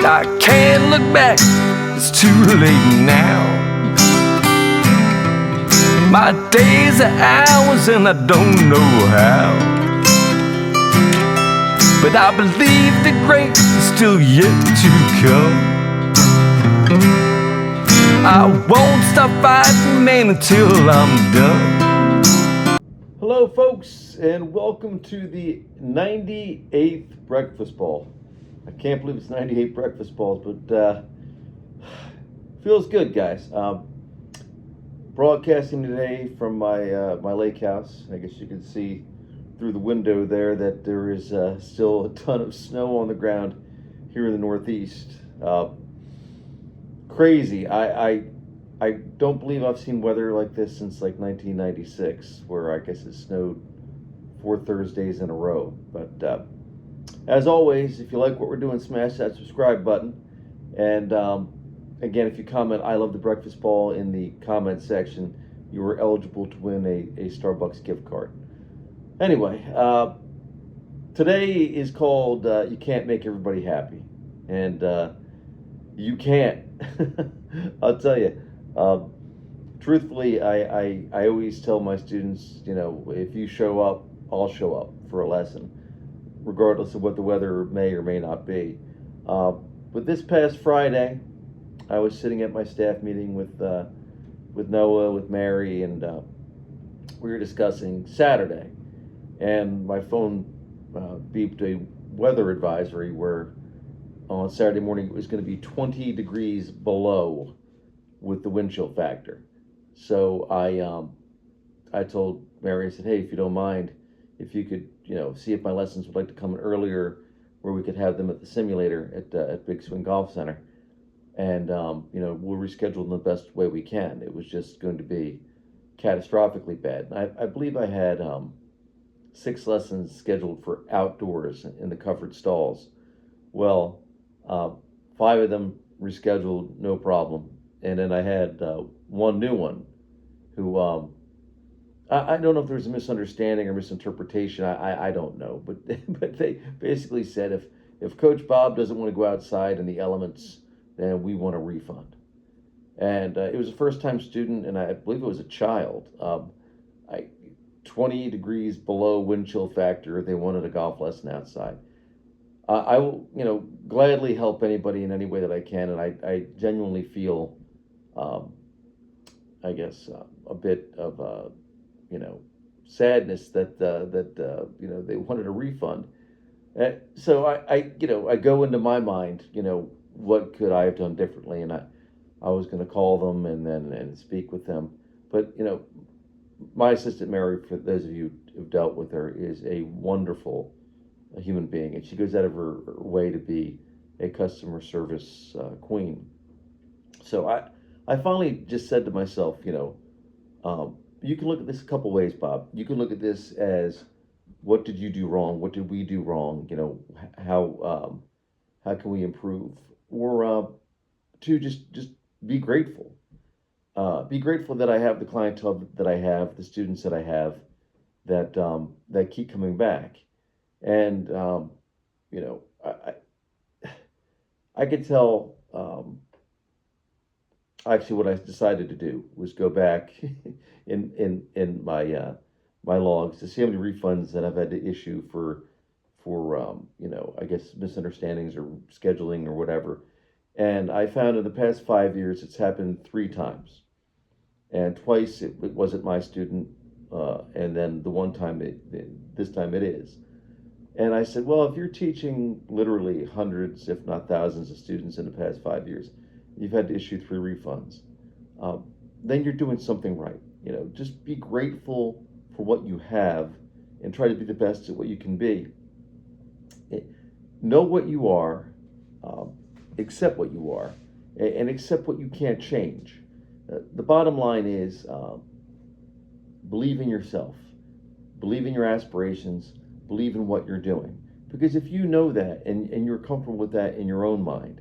I can't look back, it's too late now. My days are hours and I don't know how, but I believe the great is still yet to come. I won't stop fighting, man, until I'm done. Hello, folks, and welcome to the 98th Breakfast Ball. I can't believe it's 98 Breakfast Balls, but feels good, guys. Broadcasting today from my lake house. I guess you can see through the window there that there is still a ton of snow on the ground here in the Northeast. Crazy. I don't believe I've seen weather like this since like 1996, where I guess it snowed 4 Thursdays in a row. But as always, if you like what we're doing, smash that subscribe button. And again, if you comment "I love the breakfast ball" in the comment section, you are eligible to win a Starbucks gift card. Anyway, today is called "You Can't Make Everybody Happy," and you can't. I'll tell you. Truthfully, I always tell my students, you know, if you show up, I'll show up for a lesson, regardless of what the weather may or may not be. But this past Friday, I was sitting at my staff meeting with Noah, with Mary, and we were discussing Saturday, and my phone beeped a weather advisory where on Saturday morning it was going to be 20 degrees below with the wind chill factor. So I told Mary, I said, hey, if you don't mind, if you could, you know, see if my lessons would like to come in earlier, where we could have them at the simulator at Big Swing Golf Center, and you know, we'll reschedule them the best way we can. It was just going to be catastrophically bad. And I believe I had 6 lessons scheduled for outdoors in the covered stalls. Well, 5 of them rescheduled, no problem. And then I had one new one who, I don't know if there's a misunderstanding or misinterpretation. I don't know. But they basically said if Coach Bob doesn't want to go outside in the elements, then we want a refund. And it was a first-time student, and I believe it was a child. 20 degrees below wind chill factor. They wanted a golf lesson outside. I will, you know, gladly help anybody in any way that I can, and I genuinely feel, I guess, a bit of, you know, sadness that you know, they wanted a refund. So I you know, I go into my mind, you know, what could I have done differently, and I was going to call them and speak with them, but you know, my assistant Mary, for those of you who've dealt with her, is a wonderful human being, and she goes out of her way to be a customer service queen. So I finally just said to myself, you know, you can look at this a couple ways, Bob. You can look at this as, what did you do wrong? What did we do wrong? You know, how can we improve? Or to just be grateful. Be grateful that I have the clientele that I have, the students that I have, that keep coming back. And you know, I could tell. Actually, what I decided to do was go back in my logs to see how many refunds that I've had to issue for you know, I guess misunderstandings or scheduling or whatever. And I found in the past 5 years it's happened 3 times, and twice it wasn't my student, and then the one time this time it is. And I said, well, if you're teaching literally hundreds, if not thousands of students in the past 5 years, you've had to issue 3 refunds, then you're doing something right. You know, just be grateful for what you have and try to be the best at what you can be. Know what you are, accept what you are, and accept what you can't change. The bottom line is, believe in yourself, believe in your aspirations, believe in what you're doing. Because if you know that and you're comfortable with that in your own mind,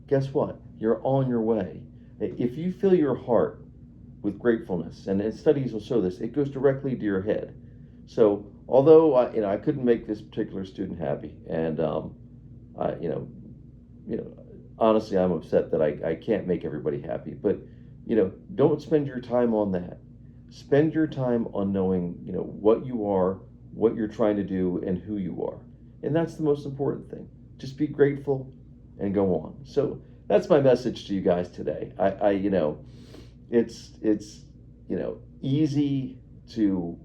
guess what? You're on your way. If you fill your heart with gratefulness, and studies will show this, it goes directly to your head. So although I couldn't make this particular student happy, and honestly, I'm upset that I can't make everybody happy. But, don't spend your time on that. Spend your time on knowing, what you are, what you're trying to do, and who you are. And that's the most important thing. Just be grateful and go on. So that's my message to you guys today. It's easy to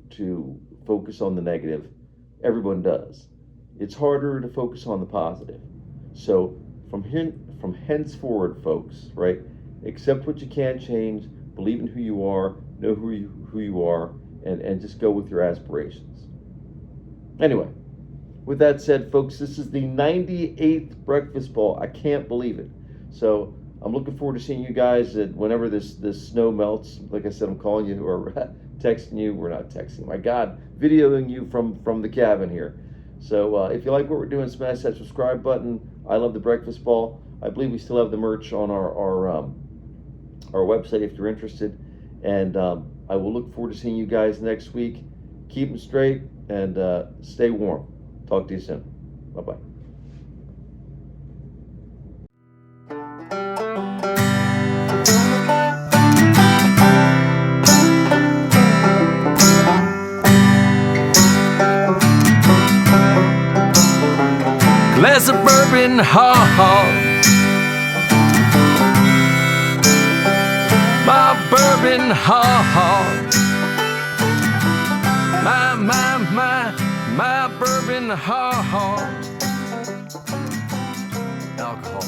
focus on the negative. Everyone does. It's harder to focus on the positive. So from henceforward, folks, right? Accept what you can't change. Believe in who you are. Know who you are, and just go with your aspirations. Anyway, with that said, folks, this is the 98th Breakfast Ball. I can't believe it. So I'm looking forward to seeing you guys whenever this snow melts. Like I said, I'm calling you or texting you. We're not texting. My God, videoing you from the cabin here. So if you like what we're doing, smash that subscribe button. I love the Breakfast Ball. I believe we still have the merch on our website if you're interested. And I will look forward to seeing you guys next week. Keep them straight and stay warm. Talk to you soon. Bye-bye. Glass of bourbon, ha. My bourbon, ha. My bourbon, ha. Alcohol.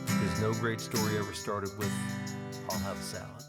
Because no great story ever started with, I'll have a salad.